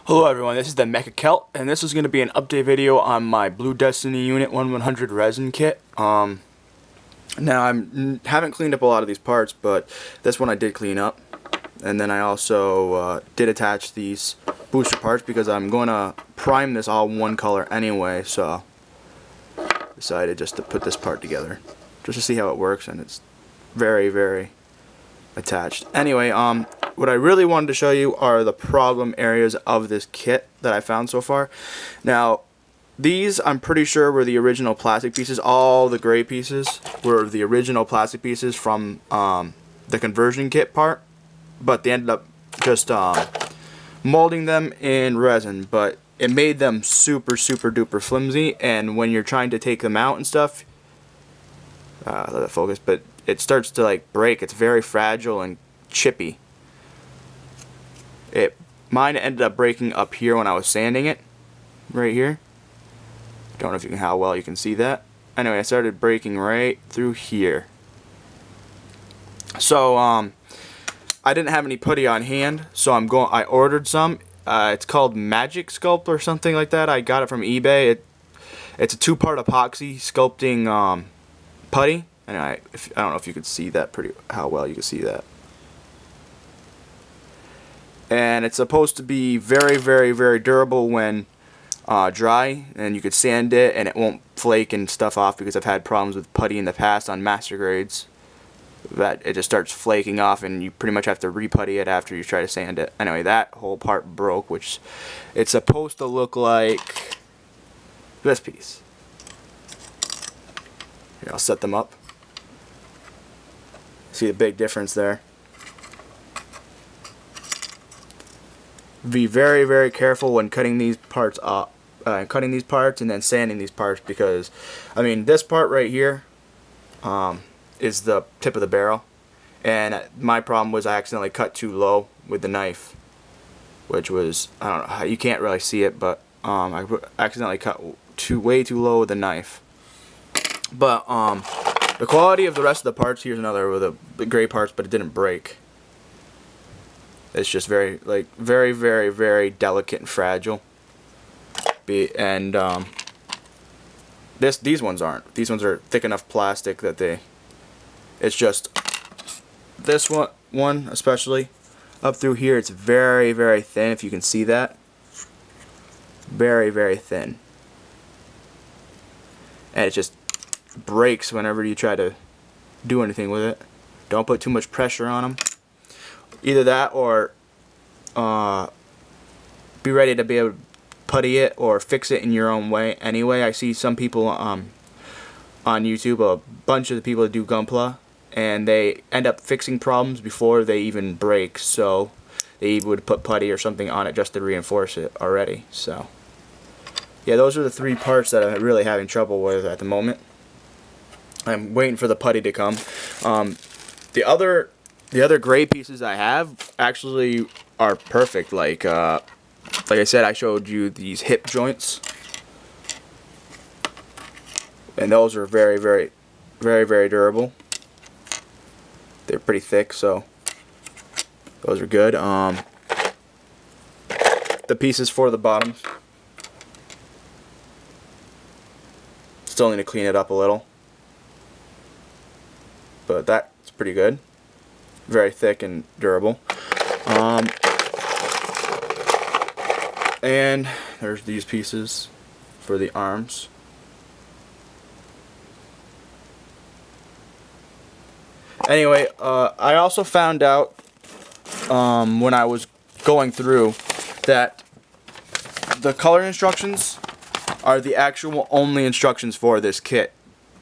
Hello everyone, this is the Mecha Kelt, and this is going to be an update video on my Blue Destiny Unit 1100 resin kit. Now I haven't cleaned up a lot of these parts, but this one I did clean up. And then I also did attach these booster parts because I'm going to prime this all one color anyway, so decided just to put this part together just to see how it works, and it's very attached. Anyway, what I really wanted to show you are the problem areas of this kit that I found so far. Now, these I'm pretty sure were the original plastic pieces. All the gray pieces were the original plastic pieces from the conversion kit part, but they ended up just molding them in resin, but it made them super duper flimsy, and when you're trying to take them out and stuff, let it focus, but it starts to like break. It's very fragile and chippy. Mine ended up breaking up here when I was sanding it, right here. Don't know if you can, how well you can see that. Anyway, I started breaking right through here. So I didn't have any putty on hand, so I ordered some. It's called Magic Sculpt or something like that. I got it from eBay. It's a 2-part epoxy sculpting putty, and I don't know if you could see that how well you can see that. And it's supposed to be very durable when dry, and you could sand it and it won't flake and stuff off, because I've had problems with putty in the past on master grades that it just starts flaking off and you pretty much have to re-putty it after you try to sand it. Anyway, that whole part broke, which it's supposed to look like this piece. Here, I'll set them up. See the big difference there. Be very careful when cutting these parts up, cutting these parts and then sanding these parts, because I mean, this part right here is the tip of the barrel, and my problem was I accidentally cut too low with the knife, which was, I don't know, you can't really see it, but I accidentally cut way too low with the knife. But the quality of the rest of the parts, here's another with the gray parts, but it didn't break. It's just very delicate and fragile. And these ones aren't. These ones are thick enough plastic that it's just this one especially up through here. It's very thin. If you can see that, very thin, and it just breaks whenever you try to do anything with it. Don't put too much pressure on them. Either that, or be ready to be able to putty it or fix it in your own way. Anyway, I see some people on YouTube, a bunch of the people that do Gunpla, and they end up fixing problems before they even break. So they would put putty or something on it just to reinforce it already. So yeah, those are the 3 parts that I'm really having trouble with at the moment. I'm waiting for the putty to come. The other gray pieces I have actually are perfect. Like I said, I showed you these hip joints, and those are very durable. They're pretty thick, so those are good. The pieces for the bottoms, still need to clean it up a little, but that's pretty good. Very thick and durable. And there's these pieces for the arms. Anyway, I also found out when I was going through that the color instructions are the actual only instructions for this kit.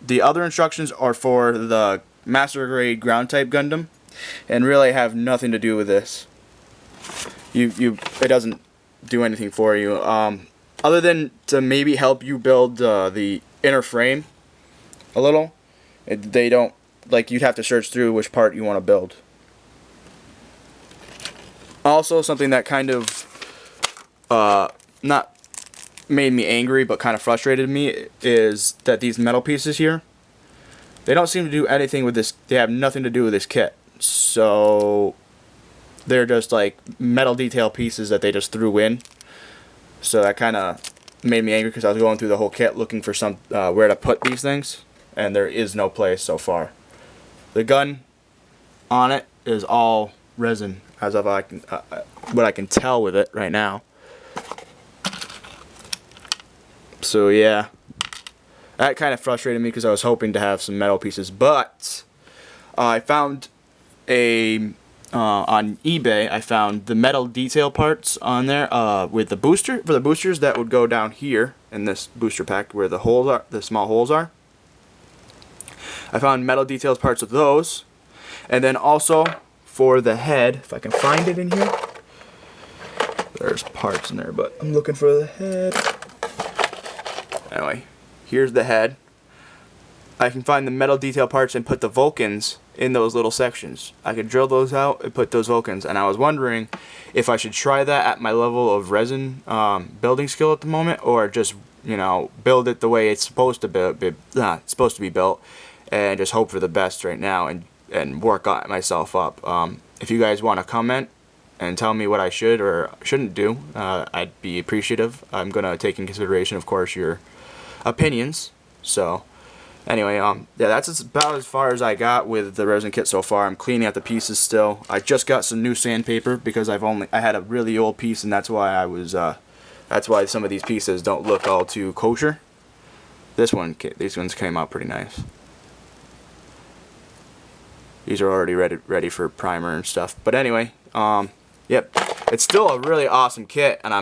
The other instructions are for the Master Grade Ground Type Gundam, and really have nothing to do with this. It doesn't do anything for you, other than to maybe help you build the inner frame a little. They don't, like, you'd have to search through which part you want to build. Also, something that kind of not made me angry but kind of frustrated me is that these metal pieces here, they don't seem to do anything with this. They have nothing to do with this kit. So they're just like metal detail pieces that they just threw in. So that kind of made me angry because I was going through the whole kit looking for some where to put these things, and there is no place so far. The gun on it is all resin, as of what I can tell with it right now. So yeah, that kind of frustrated me because I was hoping to have some metal pieces, but I found on eBay, I found the metal detail parts on there with the booster. For the boosters, that would go down here in this booster pack where the holes are, the small holes are. I found metal details parts of those, and then also for the head, if I can find it in here. There's parts in there, but I'm looking for the head. Anyway, here's the head. I can find the metal detail parts and put the Vulcans in those little sections. I could drill those out and put those Vulcans, and I was wondering if I should try that at my level of resin building skill at the moment, or just, you know, build it the way it's supposed to be built, and just hope for the best right now and work on myself up. If you guys want to comment and tell me what I should or shouldn't do, I'd be appreciative. I'm gonna take in consideration, of course, your opinions. So anyway, yeah, that's about as far as I got with the resin kit so far. I'm cleaning out the pieces still. I just got some new sandpaper because I had a really old piece, and that's why that's why some of these pieces don't look all too kosher. These ones came out pretty nice. These are already ready for primer and stuff. But anyway, yep, it's still a really awesome kit, and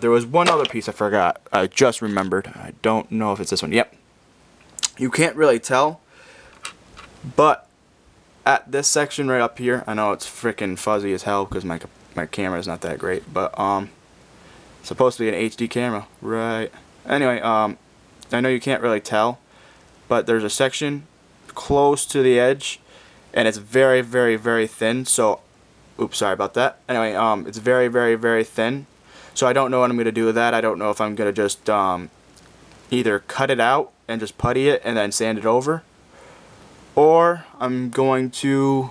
there was one other piece I forgot. I just remembered. I don't know if it's this one. Yep. You can't really tell, but at this section right up here, I know it's freaking fuzzy as hell because my camera is not that great, but it's supposed to be an HD camera, right? Anyway, I know you can't really tell, but there's a section close to the edge, and it's very, very, very thin. So, oops, sorry about that. Anyway, it's very, very, very thin. So I don't know what I'm gonna do with that. I don't know if I'm gonna just either cut it out and just putty it and then sand it over, or I'm going to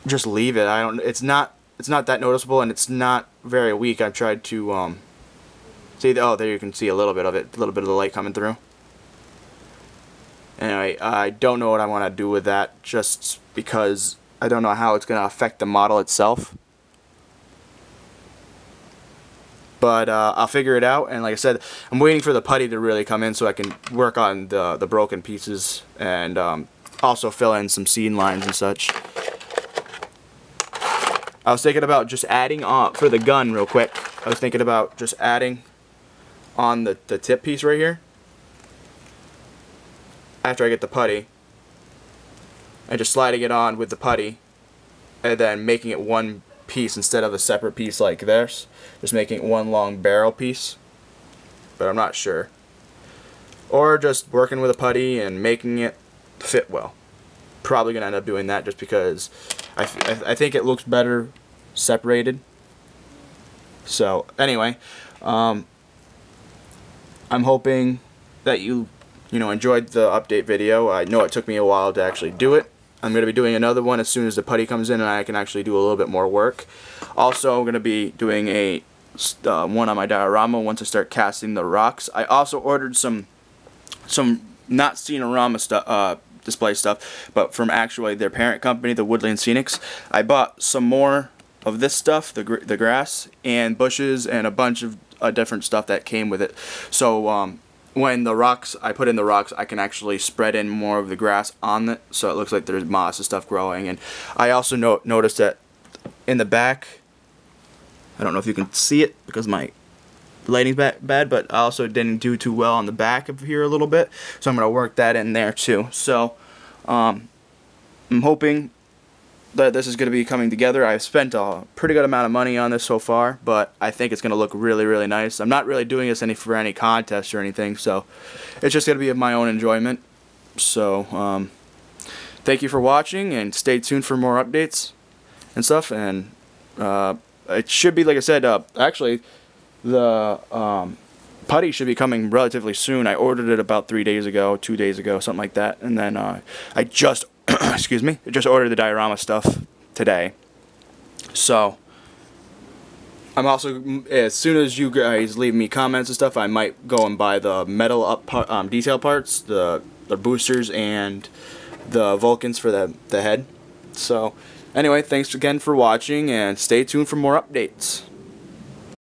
just leave it. It's not that noticeable, and it's not very weak. I've tried to see. Oh, there you can see a little bit of it, a little bit of the light coming through. Anyway, I don't know what I want to do with that, just because I don't know how it's going to affect the model itself. But I'll figure it out, and like I said, I'm waiting for the putty to really come in so I can work on the broken pieces, and also fill in some seam lines and such. I was thinking about just adding on, for the gun real quick, I was thinking about just adding on the tip piece right here, after I get the putty, and just sliding it on with the putty, and then making it one piece instead of a separate piece like this. Just making it one long barrel piece, but I'm not sure. Or just working with a putty and making it fit well. Probably gonna end up doing that just because I think it looks better separated. So anyway, I'm hoping that you enjoyed the update video. I know it took me a while to actually do it. I'm going to be doing another one as soon as the putty comes in and I can actually do a little bit more work. Also, I'm going to be doing a one on my diorama once I start casting the rocks. I also ordered some not Scenorama stuff, display stuff, but from actually their parent company, the Woodland Scenics. I bought some more of this stuff, the grass and bushes and a bunch of different stuff that came with it. So when I put in the rocks, I can actually spread in more of the grass on it, so it looks like there's moss and stuff growing. And I also noticed that in the back, I don't know if you can see it because my lighting's bad, but I also didn't do too well on the back of here a little bit, so I'm going to work that in there too. So I'm hoping that this is going to be coming together. I've spent a pretty good amount of money on this so far, but I think it's going to look really, really nice. I'm not really doing this for any contest or anything, so it's just going to be of my own enjoyment. So thank you for watching, and stay tuned for more updates and stuff. And it should be, like I said, actually the putty should be coming relatively soon. I ordered it about 2 days ago, something like that, and then I just excuse me, I just ordered the diorama stuff today. So I'm also, as soon as you guys leave me comments and stuff, I might go and buy the metal detail parts, the boosters and the Vulcans for the head. So anyway, thanks again for watching, and stay tuned for more updates.